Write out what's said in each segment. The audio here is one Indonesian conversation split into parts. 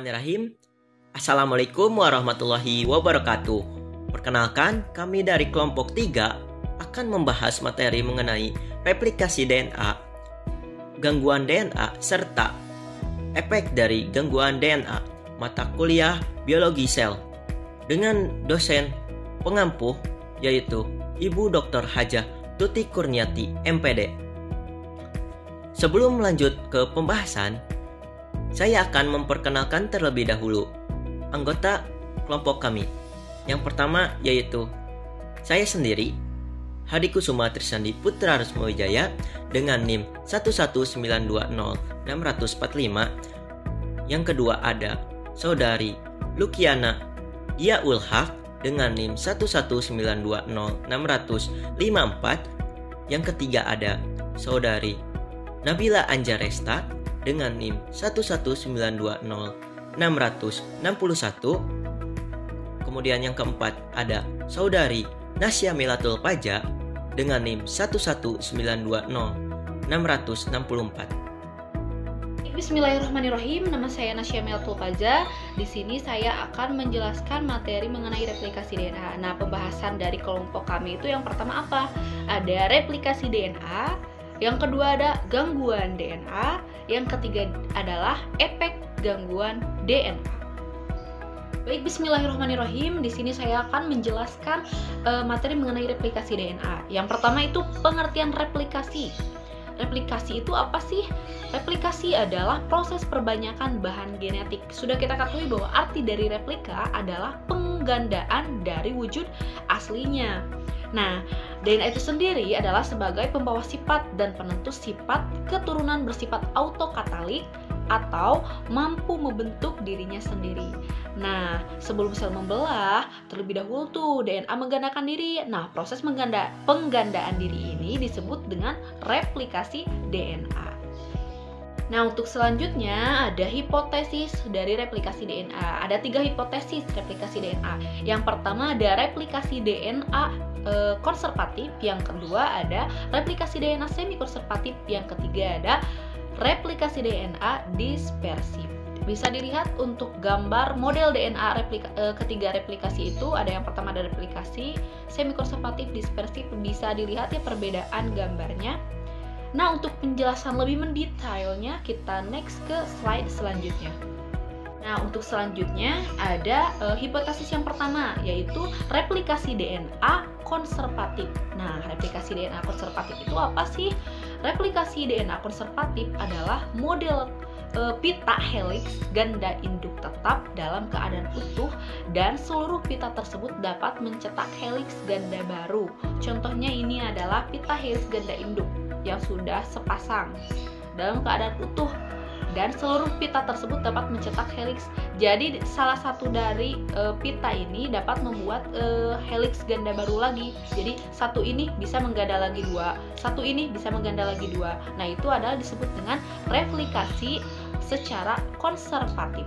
Bismillahirrahmanirrahim. Assalamualaikum warahmatullahi wabarakatuh. Perkenalkan, kami dari kelompok 3 akan membahas materi mengenai replikasi DNA, gangguan DNA, serta efek dari gangguan DNA, mata kuliah biologi sel, dengan dosen pengampuh yaitu Ibu Dr. Hajah Tuti Kurniati, MPD. Sebelum lanjut ke pembahasan, saya akan memperkenalkan terlebih dahulu anggota kelompok kami. Yang pertama yaitu saya sendiri, Hadi Kusuma Trisandi Putra Rusmawijaya dengan NIM 11920-645. Yang kedua ada Saudari Lukiana Diaul Haq dengan NIM 11920-654. Yang ketiga ada Saudari Nabila Anjaresta dengan NIM 11920-661. Kemudian yang keempat ada Saudari Nasya Milatul Paja dengan NIM 11920-664. Bismillahirrahmanirrahim. Nama saya Nasya Milatul Paja. Di sini saya akan menjelaskan materi mengenai replikasi DNA. Nah, pembahasan dari kelompok kami itu yang pertama apa? Ada replikasi DNA, yang kedua ada gangguan DNA, yang ketiga adalah efek gangguan DNA. Baik, bismillahirrahmanirrahim. Di sini saya akan menjelaskan materi mengenai replikasi DNA. Yang pertama itu pengertian replikasi. Replikasi itu apa sih? Replikasi adalah proses perbanyakan bahan genetik. Sudah kita ketahui bahwa arti dari replika adalah penggandaan dari wujud aslinya. Nah, DNA itu sendiri adalah sebagai pembawa sifat dan penentu sifat keturunan bersifat autokatalik atau mampu membentuk dirinya sendiri. Nah, sebelum sel membelah, terlebih dahulu tuh DNA menggandakan diri. Nah, proses penggandaan diri ini disebut dengan replikasi DNA. Nah, untuk selanjutnya ada hipotesis dari replikasi DNA. Ada 3 hipotesis replikasi DNA. Yang pertama ada replikasi DNA konservatif, yang kedua ada replikasi DNA semi konservatif, yang ketiga ada replikasi DNA dispersif. Bisa dilihat untuk gambar model DNA ketiga replikasi itu, ada yang pertama ada replikasi semi konservatif, dispersif. Bisa dilihat ya perbedaan gambarnya. Nah, untuk penjelasan lebih mendetailnya kita next ke slide selanjutnya. Nah, untuk selanjutnya ada hipotesis yang pertama yaitu replikasi DNA konservatif. Nah, replikasi DNA konservatif itu apa sih? Replikasi DNA konservatif adalah model pita helix ganda induk tetap dalam keadaan utuh dan seluruh pita tersebut dapat mencetak helix ganda baru. Contohnya ini adalah pita helix ganda induk yang sudah sepasang dalam keadaan utuh dan seluruh pita tersebut dapat mencetak helix. Jadi salah satu dari pita ini dapat membuat helix ganda baru lagi. Jadi satu ini bisa mengganda lagi 2, satu ini bisa mengganda lagi 2. Nah, itu adalah disebut dengan replikasi secara konservatif.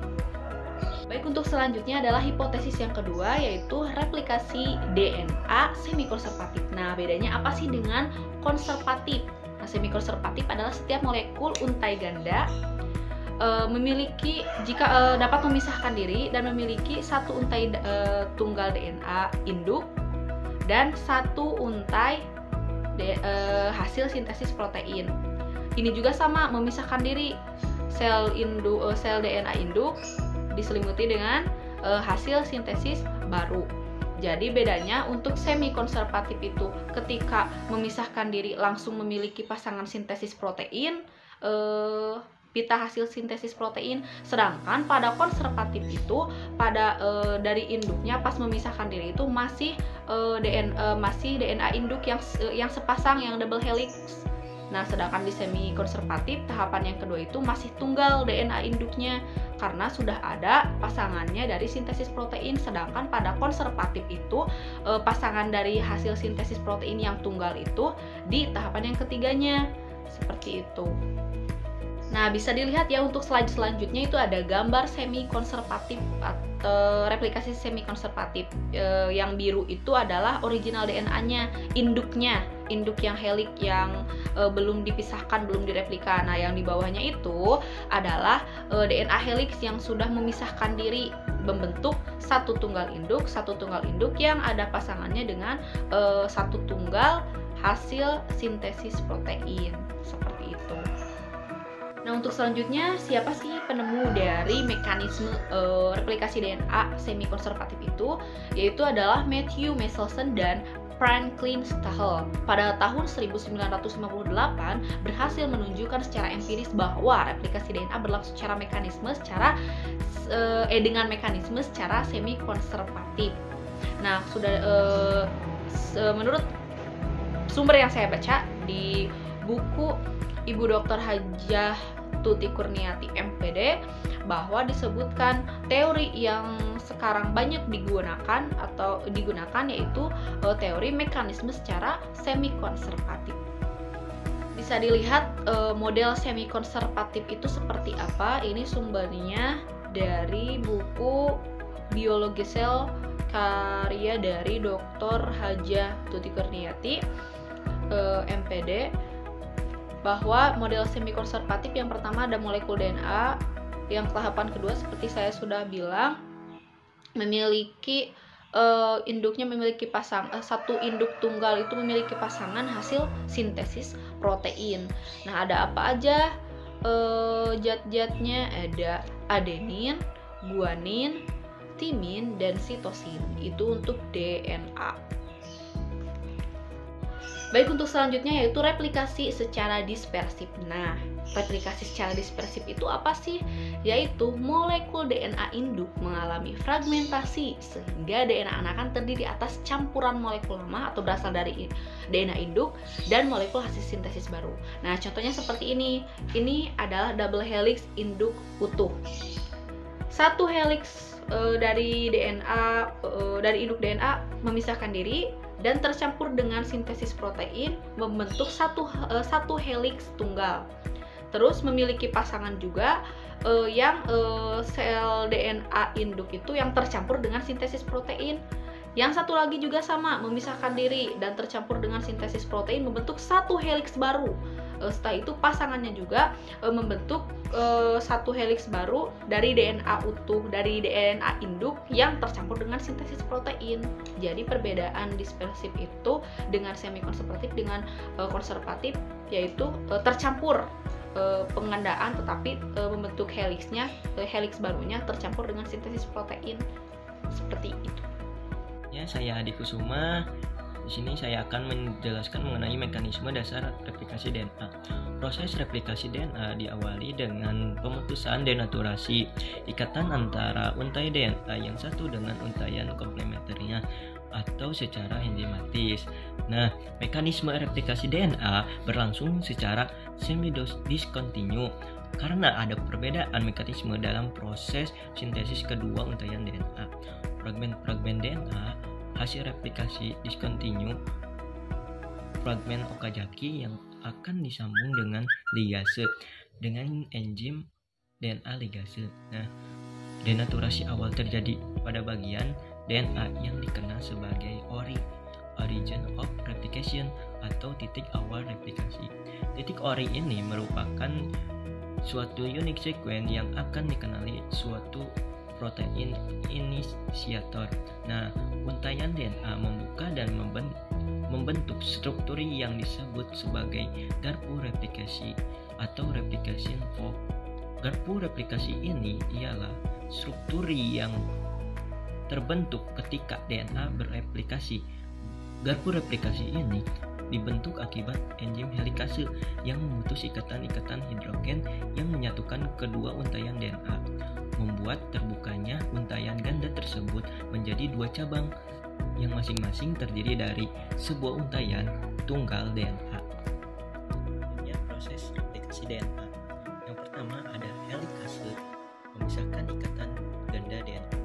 Baik, untuk selanjutnya adalah hipotesis yang kedua yaitu replikasi DNA semi konservatif. Nah, bedanya apa sih dengan konservatif? Nah, semi konservatif adalah setiap molekul untai ganda memiliki dapat memisahkan diri dan memiliki satu untai tunggal DNA induk dan satu untai hasil sintesis protein. Ini juga sama, memisahkan diri. Sel DNA induk diselimuti dengan hasil sintesis baru. Jadi bedanya untuk semi konservatif itu ketika memisahkan diri langsung memiliki pasangan sintesis protein, pita hasil sintesis protein, sedangkan pada konservatif itu pada dari induknya pas memisahkan diri itu masih DNA induk yang sepasang, yang double helix. Nah, sedangkan di semi konservatif tahapan yang kedua itu masih tunggal DNA induknya karena sudah ada pasangannya dari sintesis protein, sedangkan pada konservatif itu pasangan dari hasil sintesis protein yang tunggal itu di tahapan yang ketiganya. Seperti itu. Nah, bisa dilihat ya untuk slide selanjutnya itu ada gambar semi konservatif atau replikasi semi konservatif. Yang biru itu adalah original DNA-nya, induk yang helix yang belum dipisahkan, belum direplika. Nah, yang di bawahnya itu adalah DNA helix yang sudah memisahkan diri, membentuk satu tunggal induk yang ada pasangannya dengan satu tunggal hasil sintesis protein, seperti itu. Nah, untuk selanjutnya, siapa sih penemu dari mekanisme replikasi DNA semi konservatif itu? Yaitu adalah Matthew Michelson dan Franklin Stahl. Pada tahun 1958 berhasil menunjukkan secara empiris bahwa replikasi DNA berlangsung dengan mekanisme secara semi konservatif. Nah, menurut sumber yang saya baca di buku Ibu Dr. Hajah Tuti Kurniati MPD, bahwa disebutkan teori yang sekarang banyak digunakan yaitu teori mekanisme secara semi konservatif. Bisa dilihat model semi konservatif itu seperti apa. Ini sumbernya dari buku Biologi Sel karya dari Dr. Hajah Tuti Kurniati MPD, bahwa model semi konservatif yang pertama ada molekul DNA, yang tahapan kedua seperti saya sudah bilang memiliki induknya memiliki satu induk tunggal itu memiliki pasangan hasil sintesis protein. Nah, ada apa aja zat-zatnya? Ada adenin, guanin, timin, dan sitosin. Itu untuk DNA. Baik, untuk selanjutnya yaitu replikasi secara dispersif. Nah, replikasi secara dispersif itu apa sih? Yaitu molekul DNA induk mengalami fragmentasi sehingga DNA anakan terdiri atas campuran molekul lama atau berasal dari DNA induk dan molekul hasil sintesis baru. Nah, contohnya seperti ini. Ini adalah double helix induk utuh. Satu helix dari induk DNA memisahkan diri dan tercampur dengan sintesis protein membentuk satu helix tunggal. Terus memiliki pasangan juga yang sel DNA induk itu yang tercampur dengan sintesis protein. Yang satu lagi juga sama, memisahkan diri dan tercampur dengan sintesis protein membentuk satu helix baru. Setelah itu pasangannya juga membentuk satu helix baru dari DNA utuh, dari DNA induk yang tercampur dengan sintesis protein. Jadi perbedaan dispersif itu dengan semi konservatif dengan konservatif yaitu tercampur pengandaan tetapi membentuk helix barunya tercampur dengan sintesis protein, seperti itu. Ya, saya Adi Kusuma. Di sini saya akan menjelaskan mengenai mekanisme dasar replikasi DNA. Proses replikasi DNA diawali dengan pemutusan denaturasi ikatan antara untai DNA yang satu dengan untaian komplementernya atau secara enzimatis. Nah, mekanisme replikasi DNA berlangsung secara semi-diskontinu karena ada perbedaan mekanisme dalam proses sintesis kedua untaian DNA. Fragmen-fragmen DNA hasil replikasi diskontinu fragmen Okazaki yang akan disambung dengan ligase dengan enzim DNA ligase. Nah, denaturasi awal terjadi pada bagian DNA yang dikenal sebagai origin of replication atau titik awal replikasi. Titik ori ini merupakan suatu unique sequence yang akan dikenali suatu protein inisiator. Nah, untaian DNA membuka dan membentuk struktur yang disebut sebagai garpu replikasi atau replication fork. Garpu replikasi ini ialah struktur yang terbentuk ketika DNA bereplikasi. Garpu replikasi ini dibentuk akibat enzim helikase yang memutus ikatan-ikatan hidrogen yang menyatukan kedua untaian DNA, membuat terbukanya untaian ganda tersebut menjadi dua cabang yang masing-masing terdiri dari sebuah untaian tunggal DNA. Selanjutnya proses replikasi DNA. Yang pertama ada helikase, memisahkan ikatan ganda DNA.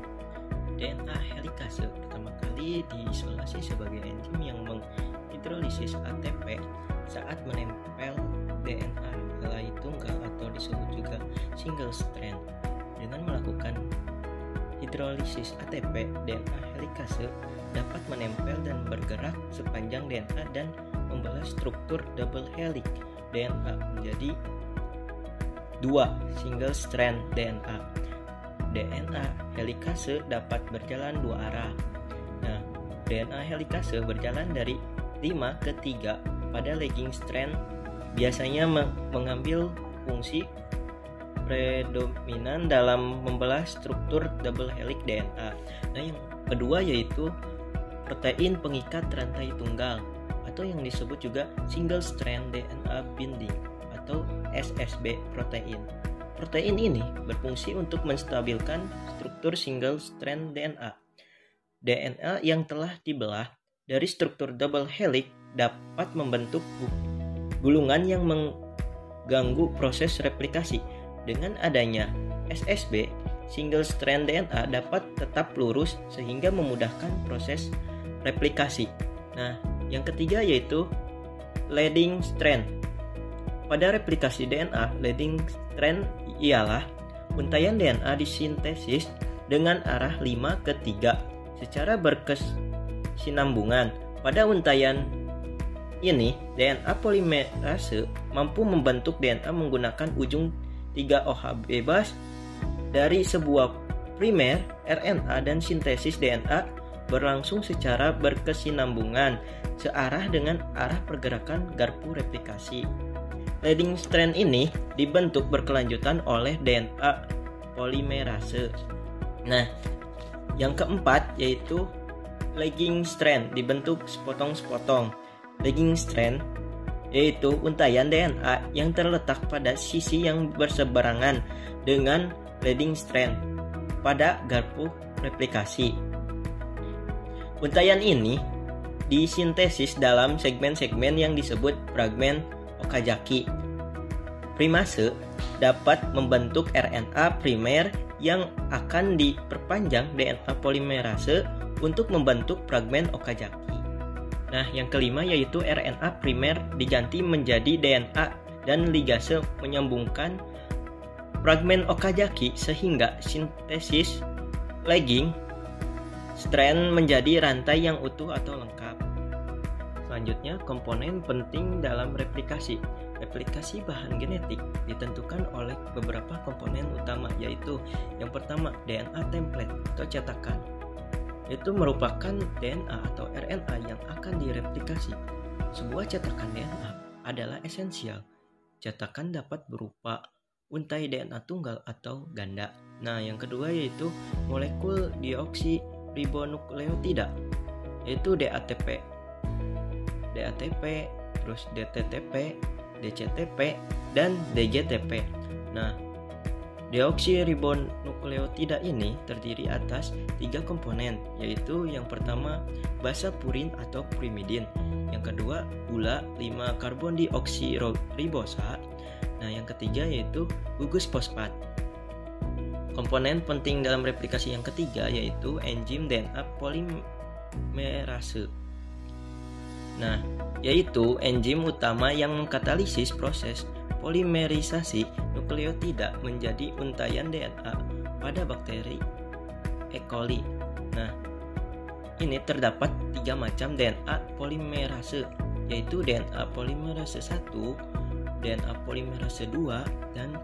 DNA helikase pertama kali diisolasi sebagai enzim yang menghidrolisis ATP saat menempel DNA helai tunggal atau disebut single strand. Dengan melakukan hidrolisis ATP, DNA helikase dapat menempel dan bergerak sepanjang DNA dan membelah struktur double helix DNA menjadi 2 single strand DNA. DNA helikase dapat berjalan 2 arah. Nah, DNA helikase berjalan dari 5 ke 3 pada lagging strand, biasanya mengambil fungsi predominan dalam membelah struktur double helix DNA. Nah, yang kedua yaitu protein pengikat rantai tunggal atau yang disebut juga single strand DNA binding atau SSB protein. Protein ini berfungsi untuk menstabilkan struktur single strand DNA. DNA yang telah dibelah dari struktur double helix dapat membentuk gulungan yang mengganggu proses replikasi. Dengan adanya SSB, single strand DNA dapat tetap lurus sehingga memudahkan proses replikasi. Nah, yang ketiga yaitu leading strand. Pada replikasi DNA, leading strand ialah untaian DNA disintesis dengan arah 5 ke 3 secara berkesinambungan. Pada untaian ini, DNA polimerase mampu membentuk DNA menggunakan ujung 3-OH bebas dari sebuah primer RNA, dan sintesis DNA berlangsung secara berkesinambungan searah dengan arah pergerakan garpu replikasi. Leading strand ini dibentuk berkelanjutan oleh DNA polimerase. Nah, yang keempat yaitu lagging strand dibentuk sepotong-sepotong. Lagging strand yaitu untaian DNA yang terletak pada sisi yang berseberangan dengan leading strand pada garpu replikasi. Untaian ini disintesis dalam segmen-segmen yang disebut fragmen Okazaki. Primase dapat membentuk RNA primer yang akan diperpanjang DNA polimerase untuk membentuk fragmen Okazaki. Nah, yang kelima yaitu RNA primer diganti menjadi DNA dan ligase menyambungkan fragmen Okazaki sehingga sintesis lagging strand menjadi rantai yang utuh atau lengkap. Selanjutnya, komponen penting dalam replikasi. Replikasi bahan genetik ditentukan oleh beberapa komponen utama, yaitu yang pertama DNA template atau cetakan. Itu merupakan DNA atau RNA yang akan direplikasi. Sebuah cetakan DNA adalah esensial. Cetakan dapat berupa untai DNA tunggal atau ganda. Nah, yang kedua yaitu molekul deoksiribonukleotida, yaitu DATP, terus DTTP, DCTP, dan DGTP. Nah, deoksiribonukleotida ini terdiri atas 3 komponen, yaitu yang pertama basa purin atau pyrimidin, yang kedua gula 5 karbon dioksiribosa, nah yang ketiga yaitu gugus fosfat. Komponen penting dalam replikasi yang ketiga yaitu enzim DNA polimerase. Nah, yaitu enzim utama yang mengkatalisis proses polimerisasi nukleotida menjadi untaian DNA pada bakteri E. coli. Nah, ini terdapat 3 macam DNA polimerase, yaitu DNA polimerase 1, DNA polimerase 2, dan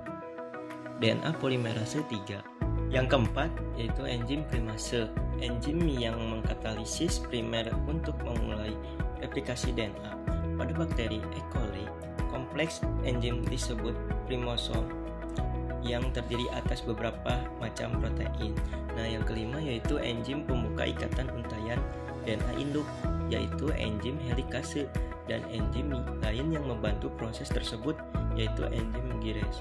DNA polimerase 3. Yang keempat yaitu enzim primase, enzim yang mengkatalisis primer untuk memulai replikasi DNA. Pada bakteri E. coli, kompleks enzim disebut primosom yang terdiri atas beberapa macam protein. Nah, yang kelima yaitu enzim pembuka ikatan untaian DNA induk, yaitu enzim helikase, dan enzim lain yang membantu proses tersebut yaitu enzim girase.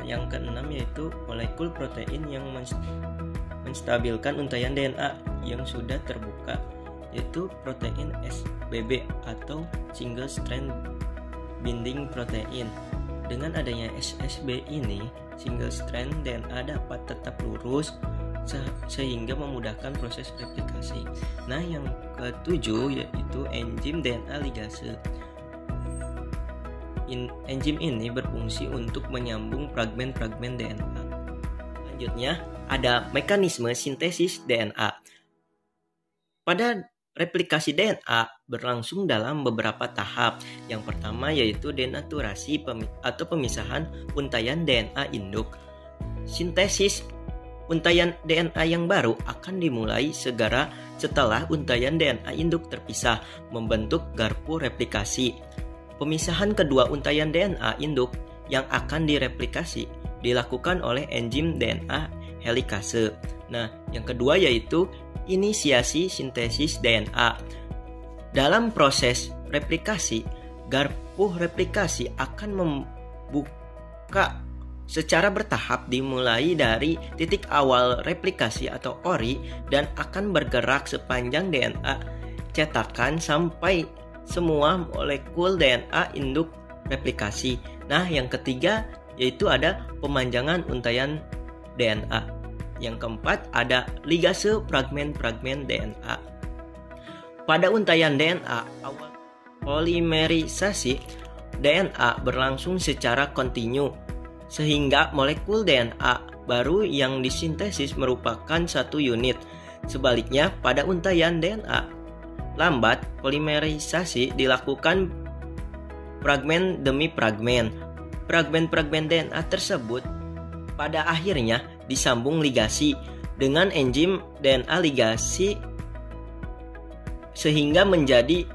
Yang keenam yaitu molekul protein yang menstabilkan untaian DNA yang sudah terbuka, yaitu protein SBB atau single strand binding protein. Dengan adanya SSB ini, single strand DNA dapat tetap lurus sehingga memudahkan proses replikasi. Nah, yang ketujuh yaitu enzim DNA ligase. enzim ini berfungsi untuk menyambung fragmen-fragmen DNA. Selanjutnya, ada mekanisme sintesis DNA. Pada replikasi DNA berlangsung dalam beberapa tahap. Yang pertama yaitu denaturasi atau pemisahan untaian DNA induk. Sintesis untaian DNA yang baru akan dimulai segera setelah untaian DNA induk terpisah membentuk garpu replikasi. Pemisahan kedua untaian DNA induk yang akan direplikasi dilakukan oleh enzim DNA helikase. Nah, yang kedua yaitu inisiasi sintesis DNA. Dalam proses replikasi, garpu replikasi akan membuka secara bertahap dimulai dari titik awal replikasi atau ori dan akan bergerak sepanjang DNA cetakan sampai semua molekul DNA induk replikasi. Nah, yang ketiga yaitu ada pemanjangan untaian DNA. Yang keempat ada ligase fragmen-fragmen DNA. Pada untaian DNA awal polimerisasi DNA berlangsung secara kontinu sehingga molekul DNA baru yang disintesis merupakan satu unit. Sebaliknya pada untaian DNA lambat polimerisasi dilakukan fragmen demi fragmen. Fragmen-fragmen DNA tersebut pada akhirnya disambung ligasi dengan enzim DNA ligasi sehingga menjadi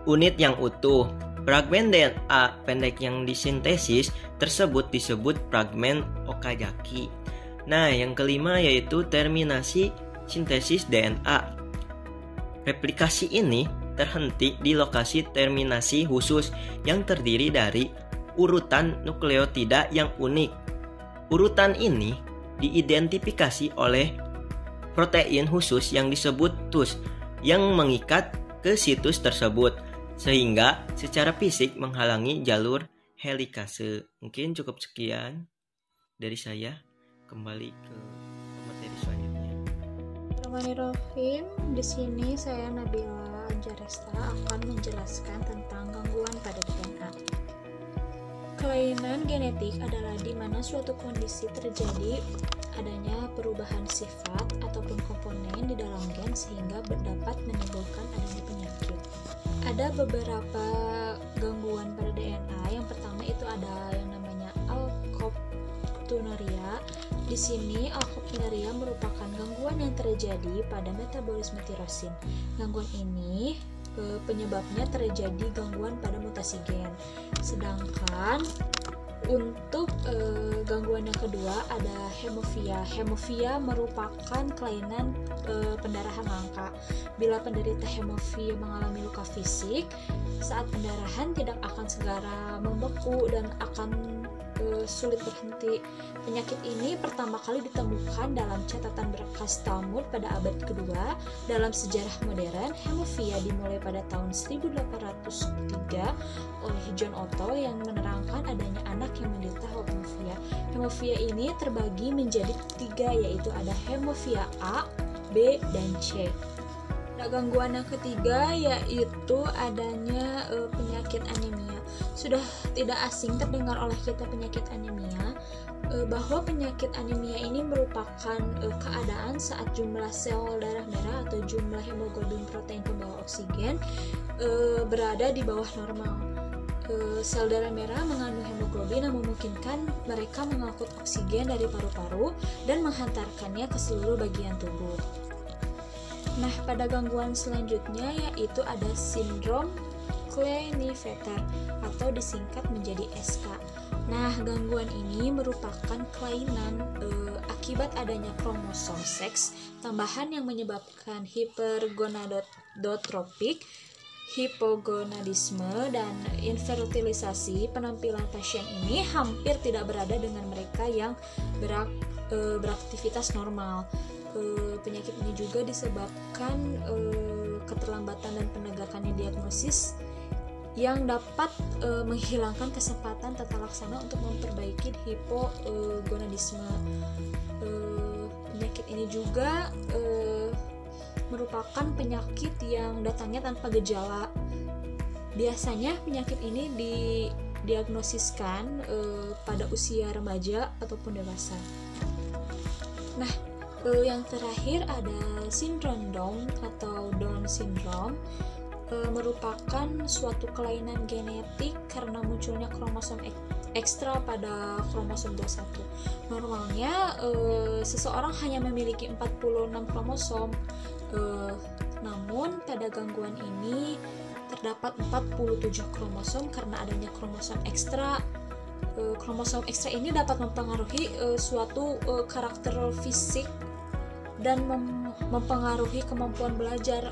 unit yang utuh. Fragmen DNA pendek yang disintesis tersebut disebut fragmen Okazaki. Nah, yang kelima yaitu terminasi sintesis DNA. Replikasi ini terhenti di lokasi terminasi khusus yang terdiri dari urutan nukleotida yang unik. Urutan ini diidentifikasi oleh protein khusus yang disebut TUS yang mengikat ke situs tersebut sehingga secara fisik menghalangi jalur helikase. Mungkin cukup sekian dari saya. Kembali ke materi selanjutnya. Bismillahirrahmanirrahim. Di sini saya Nabila Anjaresta akan menjelaskan tentang gangguan pada DNA. Kelainan genetik adalah di mana suatu kondisi terjadi adanya perubahan sifat ataupun komponen di dalam gen sehingga dapat menimbulkan adanya penyakit. Ada beberapa gangguan pada DNA. Yang pertama itu ada yang namanya alkoptunuria. Di sini alkoptunuria merupakan gangguan yang terjadi pada metabolisme tirosin. Gangguan ini penyebabnya terjadi gangguan pada mutasi gen. Sedangkan untuk gangguan yang kedua ada hemofia. Hemofia merupakan kelainan pendarahan langka. Bila penderita hemofia mengalami luka fisik, saat pendarahan tidak akan segera membeku dan akan sulit berhenti. Penyakit ini pertama kali ditemukan dalam catatan berkas Talmud pada abad kedua. Dalam sejarah modern, hemofia dimulai pada tahun 1803 oleh John Otto yang menerangkan adanya anak yang menderita hemofia. Hemofia ini terbagi menjadi 3, yaitu ada hemofia A, B, dan C. Nah, gangguan yang ketiga yaitu adanya penyakit anemia. Sudah tidak asing terdengar oleh kita penyakit anemia, bahwa penyakit anemia ini merupakan keadaan saat jumlah sel darah merah atau jumlah hemoglobin protein pembawa oksigen berada di bawah normal. Sel darah merah mengandung hemoglobin yang memungkinkan mereka mengangkut oksigen dari paru-paru dan menghantarkannya ke seluruh bagian tubuh. Nah, pada gangguan selanjutnya yaitu ada sindrom Klinefelter atau disingkat menjadi SK. Nah, gangguan ini merupakan kelainan akibat adanya kromosom seks tambahan yang menyebabkan hipergonadotropik, hipogonadisme, dan infertilisasi. Penampilan pasien ini hampir tidak berada dengan mereka yang beraktivitas normal. Penyakit ini juga disebabkan keterlambatan dan penegakannya diagnosis yang dapat menghilangkan kesempatan tata laksana untuk memperbaiki hipogonadisme. Penyakit ini juga merupakan penyakit yang datangnya tanpa gejala. Biasanya penyakit ini diagnosiskan pada usia remaja ataupun dewasa. Nah, yang terakhir ada sindrom Down atau Down syndrome, merupakan suatu kelainan genetik karena munculnya kromosom ekstra pada kromosom 21. Normalnya seseorang hanya memiliki 46 kromosom, namun pada gangguan ini terdapat 47 kromosom karena adanya kromosom ekstra. Kromosom ekstra ini dapat mempengaruhi suatu karakter fisik dan mempengaruhi kemampuan belajar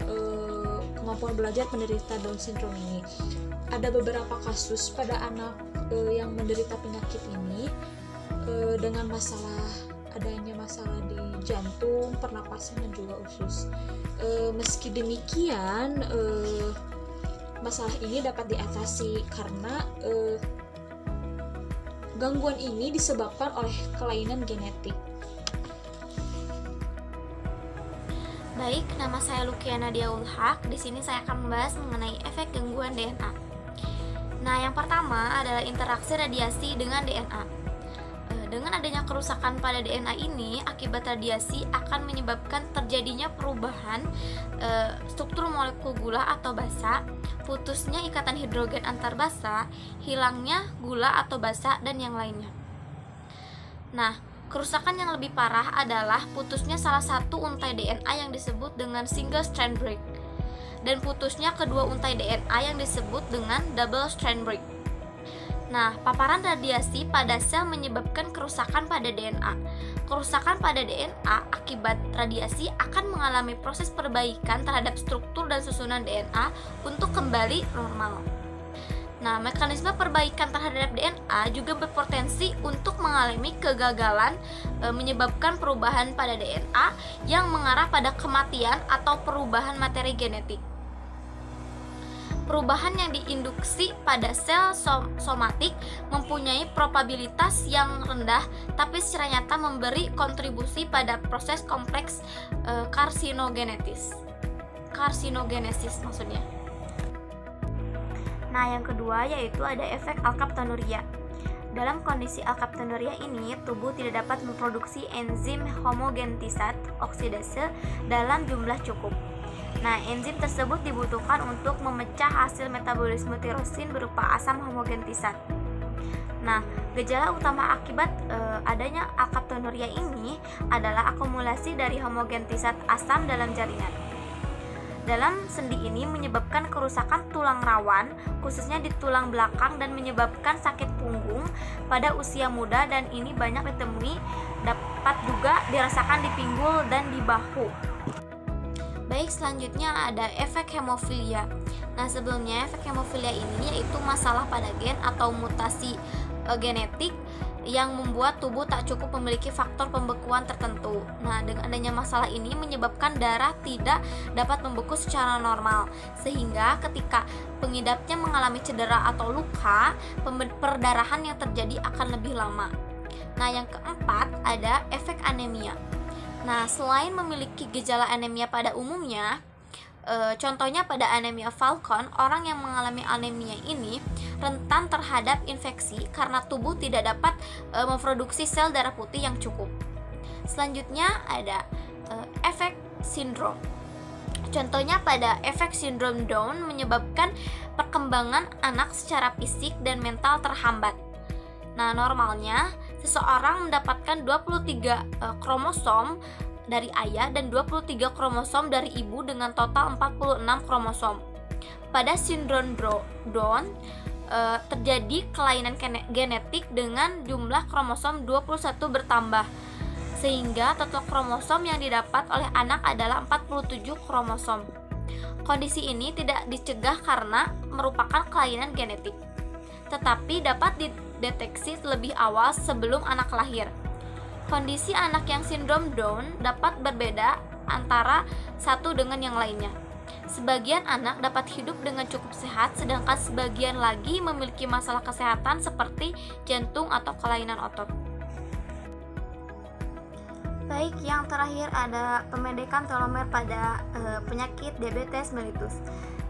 penderita Down syndrome ini. Ada beberapa kasus pada anak yang menderita penyakit ini dengan adanya masalah di jantung, pernapasan dan juga usus. Meski demikian, masalah ini dapat diatasi karena gangguan ini disebabkan oleh kelainan genetik. Baik, nama saya Lukiana Diaulhaq. Di sini saya akan membahas mengenai efek gangguan DNA. Nah, yang pertama adalah interaksi radiasi dengan DNA. Dengan adanya kerusakan pada DNA ini, akibat radiasi akan menyebabkan terjadinya perubahan struktur molekul gula atau basa, putusnya ikatan hidrogen antar basa, hilangnya gula atau basa, dan yang lainnya. Nah, kerusakan yang lebih parah adalah putusnya salah satu untai DNA yang disebut dengan single strand break, dan putusnya kedua untai DNA yang disebut dengan double strand break. Nah, paparan radiasi pada sel menyebabkan kerusakan pada DNA. Kerusakan pada DNA akibat radiasi akan mengalami proses perbaikan terhadap struktur dan susunan DNA untuk kembali normal. Nah, mekanisme perbaikan terhadap DNA juga berpotensi untuk mengalami kegagalan, menyebabkan perubahan pada DNA yang mengarah pada kematian atau perubahan materi genetik. Perubahan yang diinduksi pada sel somatik mempunyai probabilitas yang rendah, tapi secara nyata memberi kontribusi pada proses kompleks karsinogenesis maksudnya. Nah, yang kedua yaitu ada efek alkaptonuria. Dalam kondisi alkaptonuria ini, tubuh tidak dapat memproduksi enzim homogentisat oksidase dalam jumlah cukup. Nah, enzim tersebut dibutuhkan untuk memecah hasil metabolisme tirosin berupa asam homogentisat. Nah, gejala utama akibat adanya alkaptonuria ini adalah akumulasi dari homogentisat asam dalam jaringan. Dalam sendi ini menyebabkan kerusakan tulang rawan, khususnya di tulang belakang, dan menyebabkan sakit punggung pada usia muda, dan ini banyak ditemui, dapat juga dirasakan di pinggul dan di bahu. Baik, selanjutnya ada efek hemofilia. Nah, sebelumnya efek hemofilia ini yaitu masalah pada gen atau mutasi genetik yang membuat tubuh tak cukup memiliki faktor pembekuan tertentu. Nah, dengan adanya masalah ini menyebabkan darah tidak dapat membeku secara normal, sehingga ketika pengidapnya mengalami cedera atau luka, perdarahan yang terjadi akan lebih lama. Nah, yang keempat ada efek anemia. Nah, selain memiliki gejala anemia pada umumnya, contohnya pada anemia Falcon, orang yang mengalami anemia ini rentan terhadap infeksi karena tubuh tidak dapat memproduksi sel darah putih yang cukup. Selanjutnya ada efek sindrom. Contohnya pada efek sindrom Down menyebabkan perkembangan anak secara fisik dan mental terhambat. Nah, normalnya seseorang mendapatkan 23 kromosom dari ayah dan 23 kromosom dari ibu dengan total 46 kromosom. Pada sindrom Down terjadi kelainan genetik dengan jumlah kromosom 21 bertambah, sehingga total kromosom yang didapat oleh anak adalah 47 kromosom. Kondisi ini tidak dicegah karena merupakan kelainan genetik, tetapi dapat dideteksi lebih awal sebelum anak lahir. Kondisi anak yang sindrom Down dapat berbeda antara satu dengan yang lainnya. Sebagian anak dapat hidup dengan cukup sehat, sedangkan sebagian lagi memiliki masalah kesehatan seperti jantung atau kelainan otot. Baik, yang terakhir ada pemendekan telomer pada penyakit diabetes mellitus.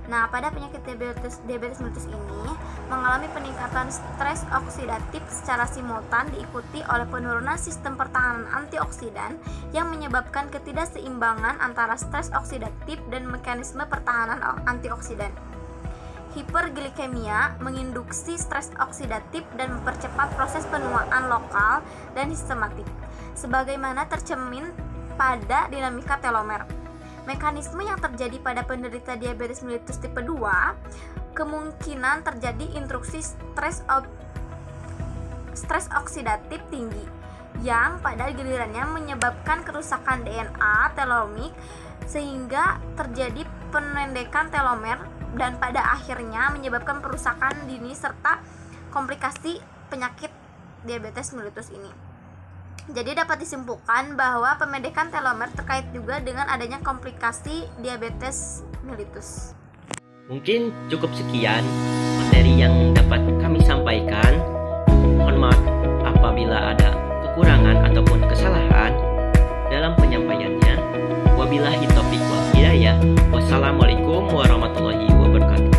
Nah, pada penyakit diabetes mellitus ini mengalami peningkatan stres oksidatif secara simultan diikuti oleh penurunan sistem pertahanan antioksidan yang menyebabkan ketidakseimbangan antara stres oksidatif dan mekanisme pertahanan antioksidan. Hiperglikemia menginduksi stres oksidatif dan mempercepat proses penuaan lokal dan sistematik, sebagaimana tercermin pada dinamika telomer. Mekanisme yang terjadi pada penderita diabetes mellitus tipe 2 kemungkinan terjadi intruksi stres oksidatif tinggi yang pada gilirannya menyebabkan kerusakan DNA telomik sehingga terjadi penendekan telomer dan pada akhirnya menyebabkan perusakan dini serta komplikasi penyakit diabetes mellitus ini. Jadi dapat disimpulkan bahwa pemendekan telomer terkait juga dengan adanya komplikasi diabetes mellitus. Mungkin cukup sekian materi yang dapat kami sampaikan. Mohon maaf apabila ada kekurangan ataupun kesalahan dalam penyampaiannya. Wabillahi taufiq wal hidayah. Wassalamualaikum warahmatullahi wabarakatuh.